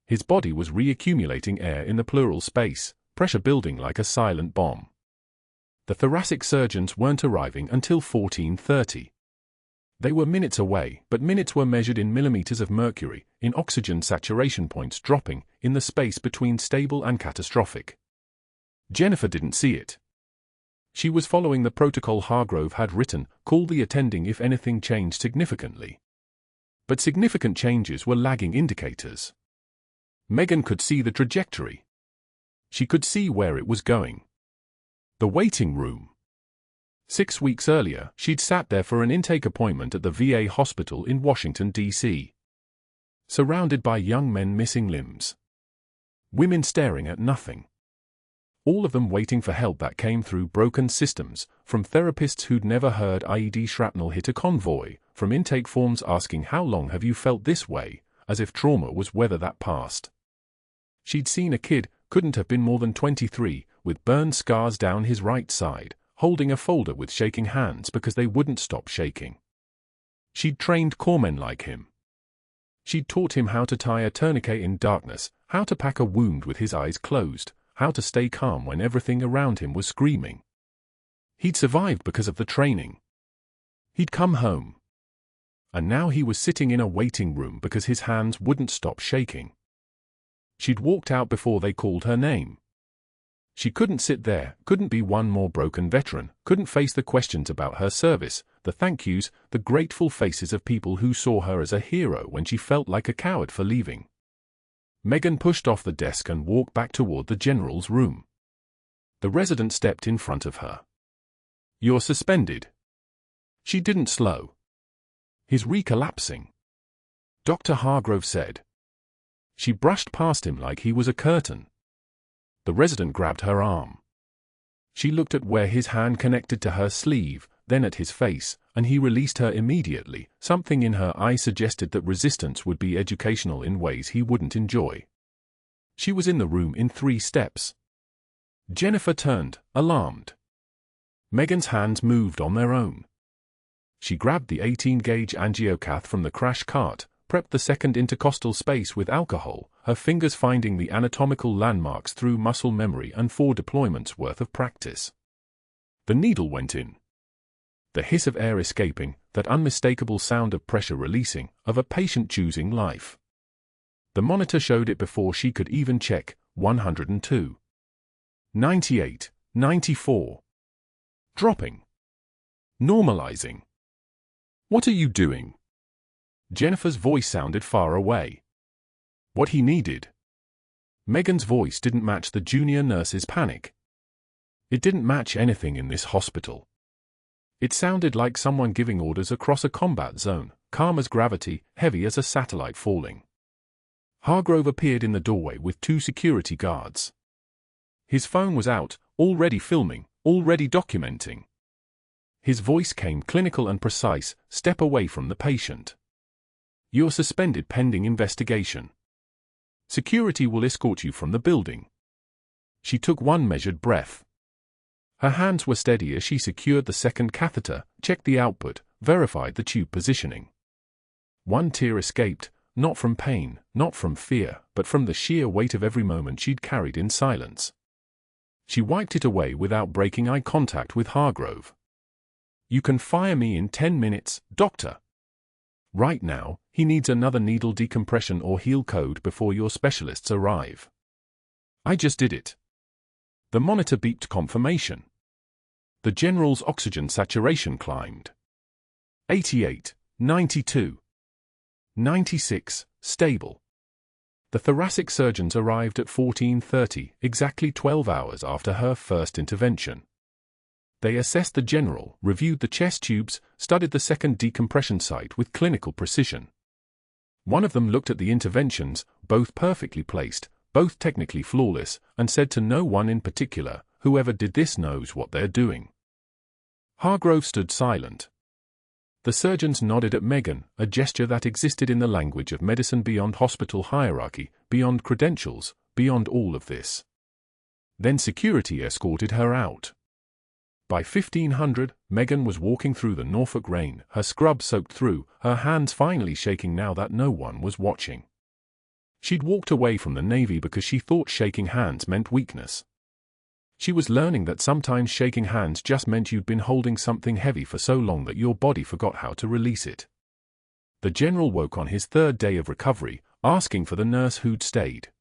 His body was reaccumulating air in the pleural space, pressure building like a silent bomb. The thoracic surgeons weren't arriving until 14:30. They were minutes away, but minutes were measured in millimeters of mercury, in oxygen saturation points dropping, in the space between stable and catastrophic. Jennifer didn't see it. She was following the protocol Hargrove had written, call the attending if anything changed significantly. But significant changes were lagging indicators. Megan could see the trajectory. She could see where it was going. The waiting room. 6 weeks earlier, she'd sat there for an intake appointment at the VA hospital in Washington, D.C. Surrounded by young men missing limbs. Women staring at nothing. All of them waiting for help that came through broken systems, from therapists who'd never heard IED shrapnel hit a convoy, from intake forms asking how long have you felt this way, as if trauma was weather that passed. She'd seen a kid, couldn't have been more than 23, with burn scars down his right side, holding a folder with shaking hands because they wouldn't stop shaking. She'd trained corpsmen like him. She'd taught him how to tie a tourniquet in darkness, how to pack a wound with his eyes closed, how to stay calm when everything around him was screaming. He'd survived because of the training. He'd come home. And now he was sitting in a waiting room because his hands wouldn't stop shaking. She'd walked out before they called her name. She couldn't sit there, couldn't be one more broken veteran, couldn't face the questions about her service, the thank yous, the grateful faces of people who saw her as a hero when she felt like a coward for leaving. Megan pushed off the desk and walked back toward the general's room. The resident stepped in front of her. You're suspended. She didn't slow. He's recollapsing. Dr. Hargrove said. She brushed past him like he was a curtain. The resident grabbed her arm. She looked at where his hand connected to her sleeve, then at his face, and he released her immediately. Something in her eye suggested that resistance would be educational in ways he wouldn't enjoy. She was in the room in 3 steps. Jennifer turned, alarmed. Megan's hands moved on their own. She grabbed the 18-gauge angiocath from the crash cart, prepped the second intercostal space with alcohol, her fingers finding the anatomical landmarks through muscle memory and 4 deployments worth of practice. The needle went in. The hiss of air escaping, that unmistakable sound of pressure releasing, of a patient choosing life. The monitor showed it before she could even check, 102. 98, 94. Dropping. Normalizing. What are you doing? Jennifer's voice sounded far away. What he needed. Megan's voice didn't match the junior nurse's panic. It didn't match anything in this hospital. It sounded like someone giving orders across a combat zone, calm as gravity, heavy as a satellite falling. Hargrove appeared in the doorway with 2 security guards. His phone was out, already filming, already documenting. His voice came clinical and precise, step away from the patient. You're suspended pending investigation. Security will escort you from the building. She took one measured breath. Her hands were steady as she secured the second catheter, checked the output, verified the tube positioning. One tear escaped, not from pain, not from fear, but from the sheer weight of every moment she'd carried in silence. She wiped it away without breaking eye contact with Hargrove. "You can fire me in 10 minutes, doctor. Right now, he needs another needle decompression or heal code before your specialists arrive." "I just did it." The monitor beeped confirmation. The general's oxygen saturation climbed. 88, 92, 96, stable. The thoracic surgeons arrived at 14:30, exactly 12 hours after her first intervention. They assessed the general, reviewed the chest tubes, studied the second decompression site with clinical precision. One of them looked at the interventions, both perfectly placed, both technically flawless, and said to no one in particular, "Whoever did this knows what they're doing." Hargrove stood silent. The surgeons nodded at Megan, a gesture that existed in the language of medicine beyond hospital hierarchy, beyond credentials, beyond all of this. Then security escorted her out. By 1500, Megan was walking through the Norfolk rain, her scrub soaked through, her hands finally shaking now that no one was watching. She'd walked away from the Navy because she thought shaking hands meant weakness. She was learning that sometimes shaking hands just meant you'd been holding something heavy for so long that your body forgot how to release it. The general woke on his third day of recovery, asking for the nurse who'd stayed.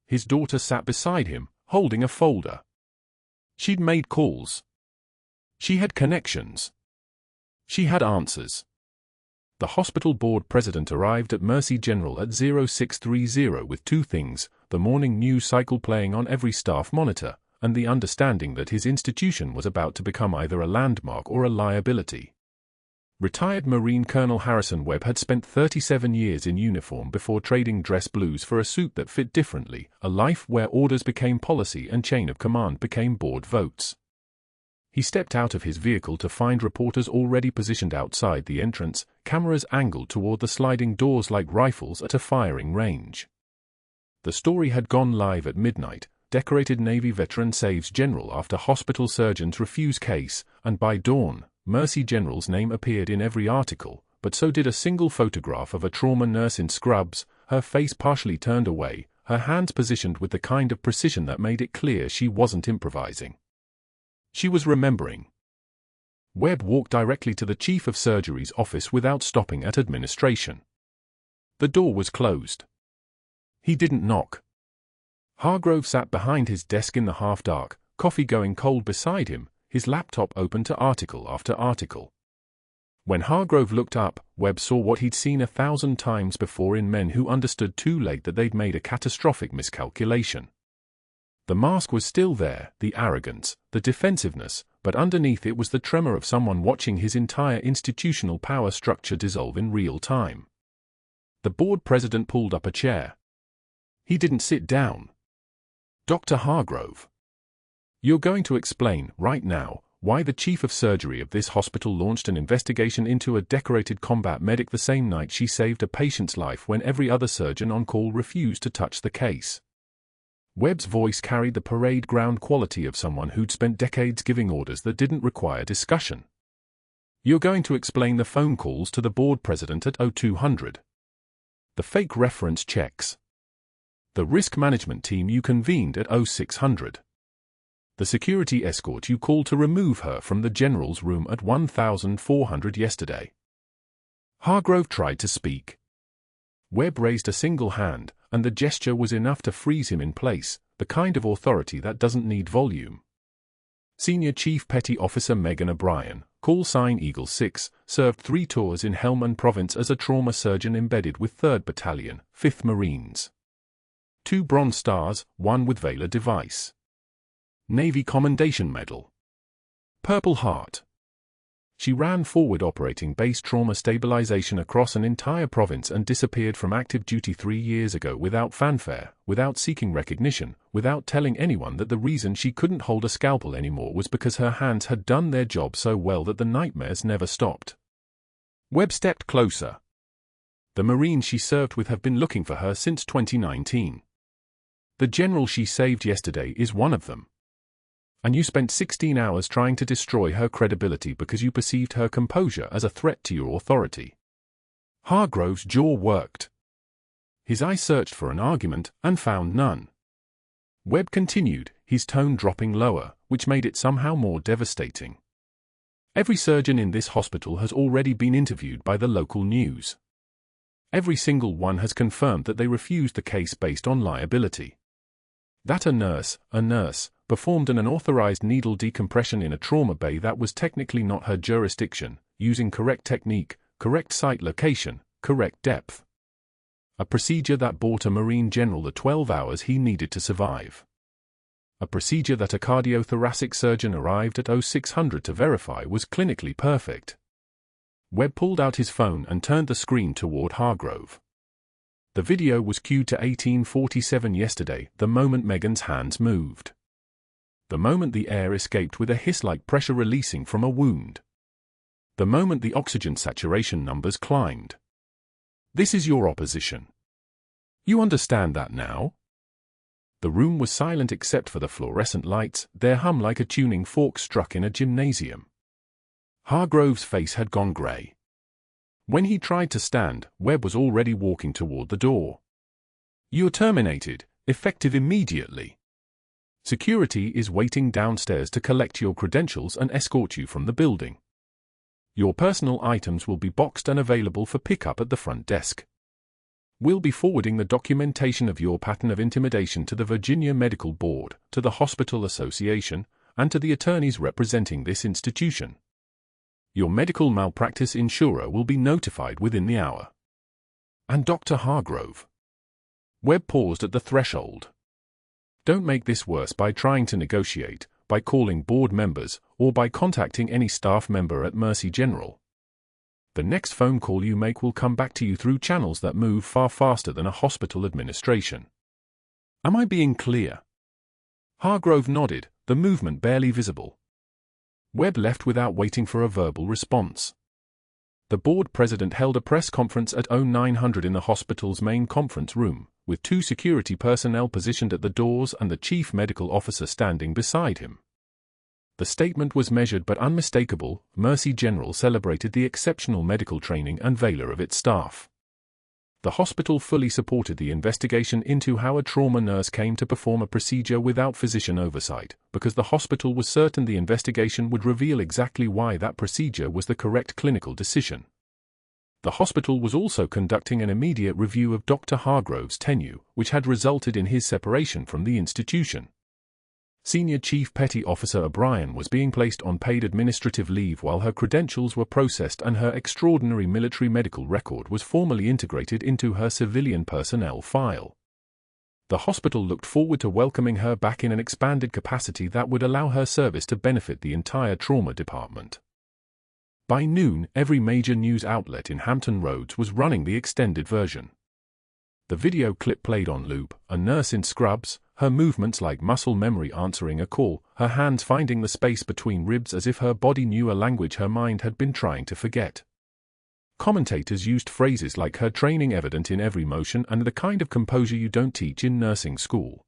His daughter sat beside him, holding a folder. She'd made calls. She had connections. She had answers. The hospital board president arrived at Mercy General at 0630 with two things: the morning news cycle playing on every staff monitor, and the understanding that his institution was about to become either a landmark or a liability. Retired Marine Colonel Harrison Webb had spent 37 years in uniform before trading dress blues for a suit that fit differently, a life where orders became policy and chain of command became board votes. He stepped out of his vehicle to find reporters already positioned outside the entrance, cameras angled toward the sliding doors like rifles at a firing range. The story had gone live at midnight. Decorated Navy veteran saves general after hospital surgeons refuse case, and by dawn, Mercy General's name appeared in every article, but so did a single photograph of a trauma nurse in scrubs, her face partially turned away, her hands positioned with the kind of precision that made it clear she wasn't improvising. She was remembering. Webb walked directly to the chief of surgery's office without stopping at administration. The door was closed. He didn't knock. Hargrove sat behind his desk in the half-dark, coffee going cold beside him, his laptop open to article after article. When Hargrove looked up, Webb saw what he'd seen 1,000 times before in men who understood too late that they'd made a catastrophic miscalculation. The mask was still there, the arrogance, the defensiveness, but underneath it was the tremor of someone watching his entire institutional power structure dissolve in real time. The board president pulled up a chair. He didn't sit down. "Dr. Hargrove, you're going to explain, right now, why the chief of surgery of this hospital launched an investigation into a decorated combat medic the same night she saved a patient's life when every other surgeon on call refused to touch the case." Webb's voice carried the parade ground quality of someone who'd spent decades giving orders that didn't require discussion. "You're going to explain the phone calls to the board president at 0200. The fake reference checks. The risk management team you convened at 0600. The security escort you called to remove her from the general's room at 1400 yesterday." Hargrove tried to speak. Webb raised a single hand, and the gesture was enough to freeze him in place, the kind of authority that doesn't need volume. Senior Chief Petty Officer Megan O'Brien, call sign Eagle 6, served 3 tours in Helmand Province as a trauma surgeon embedded with 3rd Battalion, 5th Marines. 2 Bronze Stars, 1 with Valor device. Navy Commendation Medal. Purple Heart. She ran forward operating base trauma stabilization across an entire province and disappeared from active duty 3 years ago without fanfare, without seeking recognition, without telling anyone that the reason she couldn't hold a scalpel anymore was because her hands had done their job so well that the nightmares never stopped. Webb stepped closer. The Marines she served with have been looking for her since 2019. The general she saved yesterday is one of them. And you spent 16 hours trying to destroy her credibility because you perceived her composure as a threat to your authority. Hargrove's jaw worked. His eye searched for an argument and found none. Webb continued, his tone dropping lower, which made it somehow more devastating. Every surgeon in this hospital has already been interviewed by the local news. Every single one has confirmed that they refused the case based on liability. That a nurse, performed an unauthorized needle decompression in a trauma bay that was technically not her jurisdiction, using correct technique, correct site location, correct depth. A procedure that bought a Marine general the 12 hours he needed to survive. A procedure that a cardiothoracic surgeon arrived at 0600 to verify was clinically perfect. Webb pulled out his phone and turned the screen toward Hargrove. The video was cued to 1847 yesterday, the moment Megan's hands moved. The moment the air escaped with a hiss like pressure releasing from a wound. The moment the oxygen saturation numbers climbed. This is your opposition. You understand that now? The room was silent except for the fluorescent lights, their hum like a tuning fork struck in a gymnasium. Hargrove's face had gone grey. When he tried to stand, Webb was already walking toward the door. You're terminated, effective immediately. Security is waiting downstairs to collect your credentials and escort you from the building. Your personal items will be boxed and available for pickup at the front desk. We'll be forwarding the documentation of your pattern of intimidation to the Virginia Medical Board, to the Hospital Association, and to the attorneys representing this institution. Your medical malpractice insurer will be notified within the hour. And Dr. Hargrove. Webb paused at the threshold. Don't make this worse by trying to negotiate, by calling board members, or by contacting any staff member at Mercy General. The next phone call you make will come back to you through channels that move far faster than a hospital administration. Am I being clear? Hargrove nodded, the movement barely visible. Webb left without waiting for a verbal response. The board president held a press conference at 0900 in the hospital's main conference room, with 2 security personnel positioned at the doors and the chief medical officer standing beside him. The statement was measured but unmistakable. Mercy General celebrated the exceptional medical training and valor of its staff. The hospital fully supported the investigation into how a trauma nurse came to perform a procedure without physician oversight, because the hospital was certain the investigation would reveal exactly why that procedure was the correct clinical decision. The hospital was also conducting an immediate review of Dr. Hargrove's tenure, which had resulted in his separation from the institution. Senior Chief Petty Officer O'Brien was being placed on paid administrative leave while her credentials were processed and her extraordinary military medical record was formally integrated into her civilian personnel file. The hospital looked forward to welcoming her back in an expanded capacity that would allow her service to benefit the entire trauma department. By noon, every major news outlet in Hampton Roads was running the extended version. The video clip played on loop, a nurse in scrubs, her movements like muscle memory answering a call, her hands finding the space between ribs as if her body knew a language her mind had been trying to forget. Commentators used phrases like her training evident in every motion and the kind of composure you don't teach in nursing school.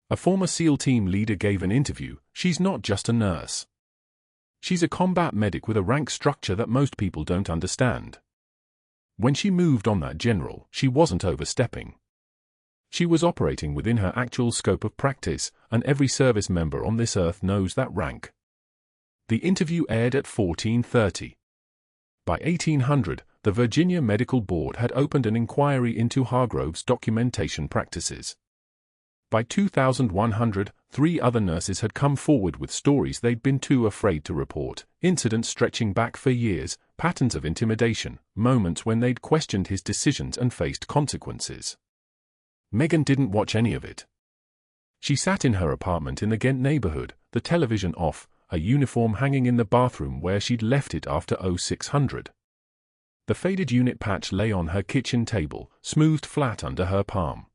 A former SEAL team leader gave an interview. She's not just a nurse. She's a combat medic with a rank structure that most people don't understand. When she moved on that general, she wasn't overstepping. She was operating within her actual scope of practice, and every service member on this earth knows that rank. The interview aired at 14:30. By 1800, the Virginia Medical Board had opened an inquiry into Hargrove's documentation practices. By 2100, 3 other nurses had come forward with stories they'd been too afraid to report, incidents stretching back for years, patterns of intimidation, moments when they'd questioned his decisions and faced consequences. Megan didn't watch any of it. She sat in her apartment in the Ghent neighborhood, the television off, a uniform hanging in the bathroom where she'd left it after 0600. The faded unit patch lay on her kitchen table, smoothed flat under her palm.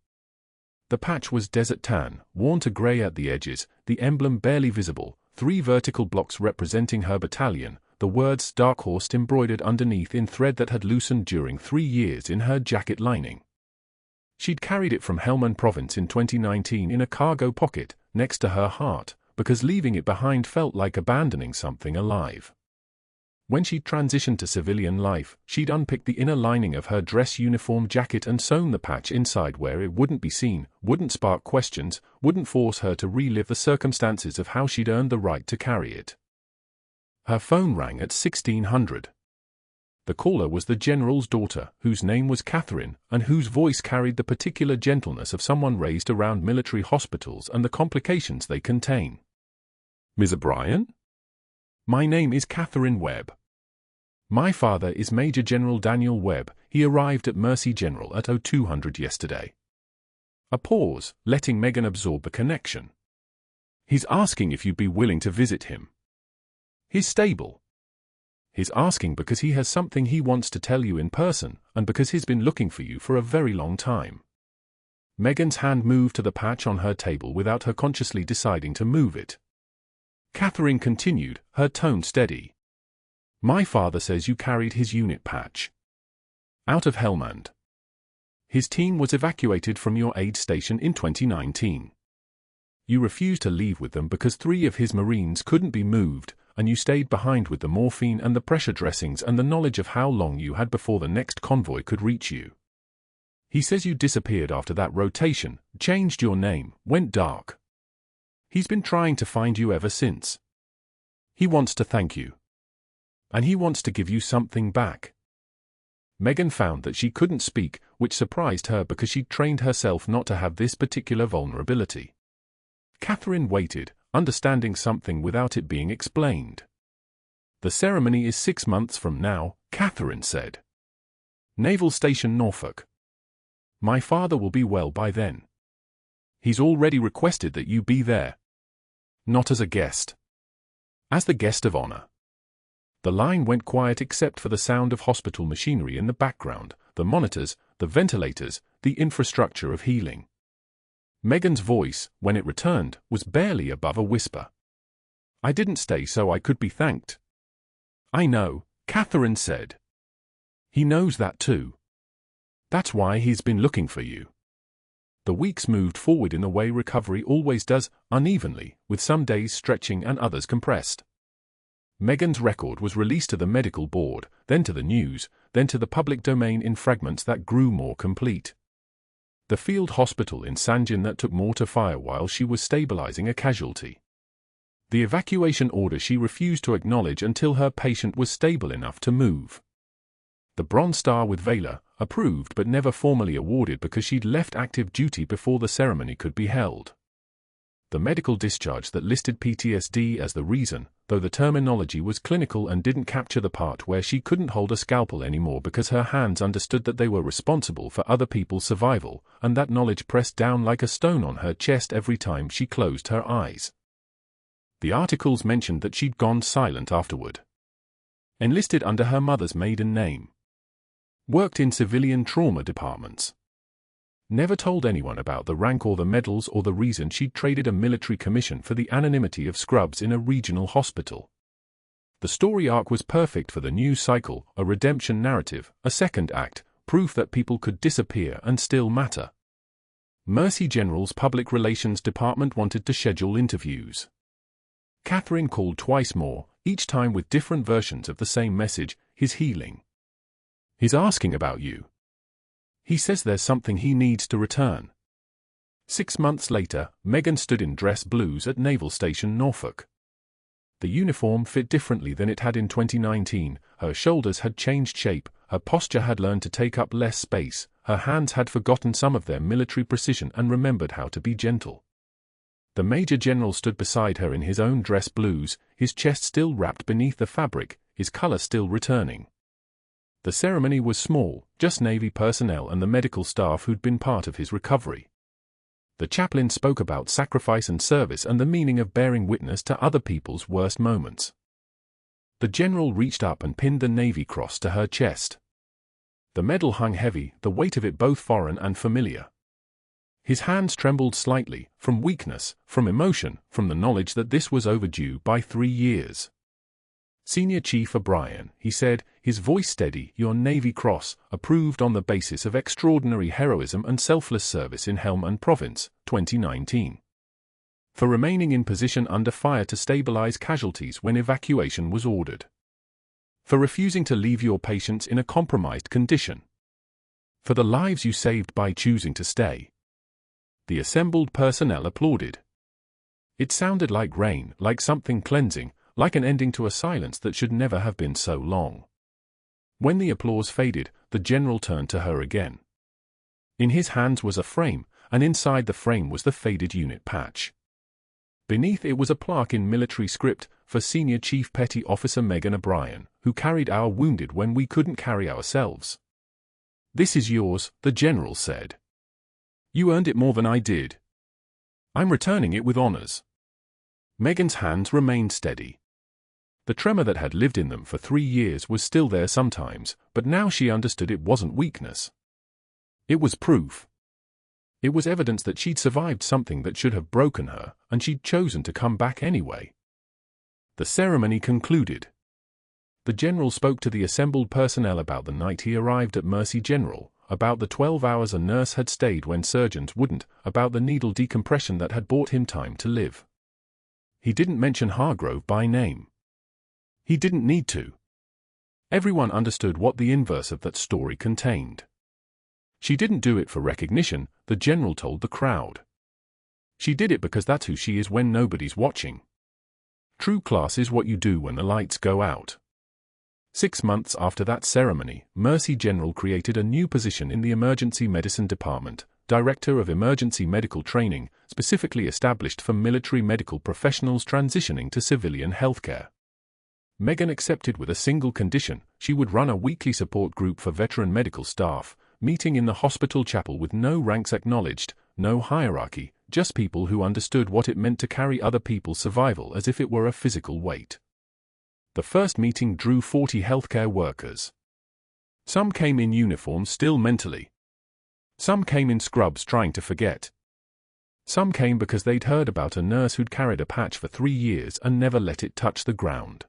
The patch was desert tan, worn to grey at the edges, the emblem barely visible, 3 vertical blocks representing her battalion, the words Dark Horse embroidered underneath in thread that had loosened during 3 years in her jacket lining. She'd carried it from Helmand province in 2019 in a cargo pocket, next to her heart, because leaving it behind felt like abandoning something alive. When she'd transitioned to civilian life, she'd unpicked the inner lining of her dress uniform jacket and sewn the patch inside where it wouldn't be seen, wouldn't spark questions, wouldn't force her to relive the circumstances of how she'd earned the right to carry it. Her phone rang at 1600. The caller was the general's daughter, whose name was Catherine, and whose voice carried the particular gentleness of someone raised around military hospitals and the complications they contain. "Ms. O'Brien? My name is Catherine Webb. My father is Major General Daniel Webb. He arrived at Mercy General at 0200 yesterday." A pause, letting Megan absorb the connection. "He's asking if you'd be willing to visit him. He's stable. He's asking because he has something he wants to tell you in person, and because he's been looking for you for a very long time." Megan's hand moved to the patch on her table without her consciously deciding to move it. Catherine continued, her tone steady. "My father says you carried his unit patch out of Helmand. His team was evacuated from your aid station in 2019. You refused to leave with them because 3 of his Marines couldn't be moved, and you stayed behind with the morphine and the pressure dressings and the knowledge of how long you had before the next convoy could reach you. He says you disappeared after that rotation, changed your name, went dark. He's been trying to find you ever since. He wants to thank you. And he wants to give you something back." Megan found that she couldn't speak, which surprised her because she'd trained herself not to have this particular vulnerability. Catherine waited, understanding something without it being explained. "The ceremony is 6 months from now," Catherine said. "Naval Station Norfolk. My father will be well by then. He's already requested that you be there. Not as a guest. As the guest of honor." The line went quiet except for the sound of hospital machinery in the background, the monitors, the ventilators, the infrastructure of healing. Megan's voice, when it returned, was barely above a whisper. "I didn't stay so I could be thanked." "I know," Catherine said. "He knows that too. That's why he's been looking for you." The weeks moved forward in the way recovery always does, unevenly, with some days stretching and others compressed. Megan's record was released to the medical board, then to the news, then to the public domain in fragments that grew more complete. The field hospital in Sanjin that took mortar fire while she was stabilizing a casualty. The evacuation order she refused to acknowledge until her patient was stable enough to move. The Bronze Star with Valor, approved but never formally awarded because she'd left active duty before the ceremony could be held. The medical discharge that listed PTSD as the reason, though the terminology was clinical and didn't capture the part where she couldn't hold a scalpel anymore because her hands understood that they were responsible for other people's survival, and that knowledge pressed down like a stone on her chest every time she closed her eyes. The articles mentioned that she'd gone silent afterward. Enlisted under her mother's maiden name. Worked in civilian trauma departments. Never told anyone about the rank or the medals or the reason she'd traded a military commission for the anonymity of scrubs in a regional hospital. The story arc was perfect for the news cycle, a redemption narrative, a second act, proof that people could disappear and still matter. Mercy General's public relations department wanted to schedule interviews. Catherine called twice more, each time with different versions of the same message: his healing. He's asking about you. He says there's something he needs to return. 6 months later, Megan stood in dress blues at Naval Station Norfolk. The uniform fit differently than it had in 2019, her shoulders had changed shape, her posture had learned to take up less space, her hands had forgotten some of their military precision and remembered how to be gentle. The Major General stood beside her in his own dress blues, his chest still wrapped beneath the fabric, his color still returning. The ceremony was small, just Navy personnel and the medical staff who'd been part of his recovery. The chaplain spoke about sacrifice and service and the meaning of bearing witness to other people's worst moments. The general reached up and pinned the Navy Cross to her chest. The medal hung heavy, the weight of it both foreign and familiar. His hands trembled slightly, from weakness, from emotion, from the knowledge that this was overdue by 3 years. Senior Chief O'Brien, he said, his voice steady, your Navy Cross, approved on the basis of extraordinary heroism and selfless service in Helmand Province, 2019. For remaining in position under fire to stabilize casualties when evacuation was ordered. For refusing to leave your patients in a compromised condition. For the lives you saved by choosing to stay. The assembled personnel applauded. It sounded like rain, like something cleansing, like an ending to a silence that should never have been so long. When the applause faded, the general turned to her again. In his hands was a frame, and inside the frame was the faded unit patch. Beneath it was a plaque in military script for Senior Chief Petty Officer Megan O'Brien, who carried our wounded when we couldn't carry ourselves. This is yours, the general said. You earned it more than I did. I'm returning it with honors. Megan's hands remained steady. The tremor that had lived in them for 3 years was still there sometimes, but now she understood it wasn't weakness. It was proof. It was evidence that she'd survived something that should have broken her, and she'd chosen to come back anyway. The ceremony concluded. The general spoke to the assembled personnel about the night he arrived at Mercy General, about the 12 hours a nurse had stayed when surgeons wouldn't, about the needle decompression that had bought him time to live. He didn't mention Hargrove by name. He didn't need to. Everyone understood what the inverse of that story contained. She didn't do it for recognition, the general told the crowd. She did it because that's who she is when nobody's watching. True class is what you do when the lights go out. 6 months after that ceremony, Mercy General created a new position in the Emergency Medicine Department, Director of Emergency Medical Training, specifically established for military medical professionals transitioning to civilian healthcare. Megan accepted with a single condition: she would run a weekly support group for veteran medical staff, meeting in the hospital chapel with no ranks acknowledged, no hierarchy, just people who understood what it meant to carry other people's survival as if it were a physical weight. The first meeting drew 40 healthcare workers. Some came in uniform still mentally. Some came in scrubs trying to forget. Some came because they'd heard about a nurse who'd carried a patch for 3 years and never let it touch the ground.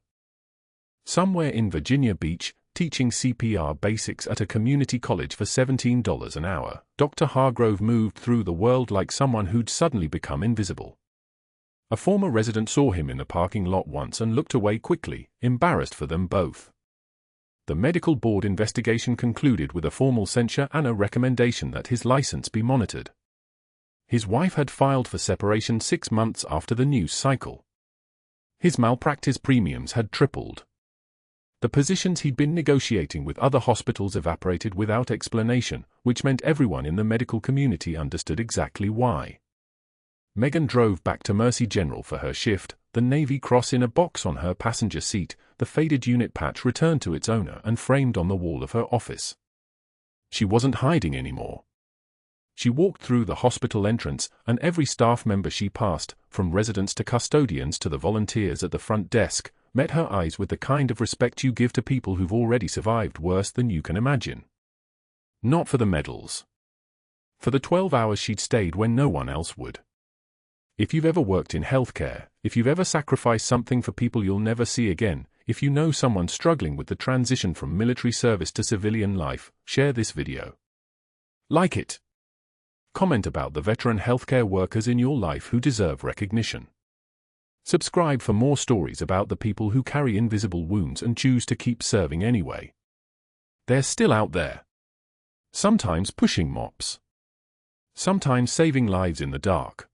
Somewhere in Virginia Beach, teaching CPR basics at a community college for $17 an hour, Dr. Hargrove moved through the world like someone who'd suddenly become invisible. A former resident saw him in the parking lot once and looked away quickly, embarrassed for them both. The medical board investigation concluded with a formal censure and a recommendation that his license be monitored. His wife had filed for separation 6 months after the news cycle. His malpractice premiums had tripled. The positions he'd been negotiating with other hospitals evaporated without explanation, which meant everyone in the medical community understood exactly why. Megan drove back to Mercy General for her shift, the Navy Cross in a box on her passenger seat, the faded unit patch returned to its owner and framed on the wall of her office. She wasn't hiding anymore. She walked through the hospital entrance, and every staff member she passed, from residents to custodians to the volunteers at the front desk, met her eyes with the kind of respect you give to people who've already survived worse than you can imagine. Not for the medals. For the 12 hours she'd stayed when no one else would. If you've ever worked in healthcare, if you've ever sacrificed something for people you'll never see again, if you know someone struggling with the transition from military service to civilian life, share this video. Like it. Comment about the veteran healthcare workers in your life who deserve recognition. Subscribe for more stories about the people who carry invisible wounds and choose to keep serving anyway. They're still out there. Sometimes pushing mops. Sometimes saving lives in the dark.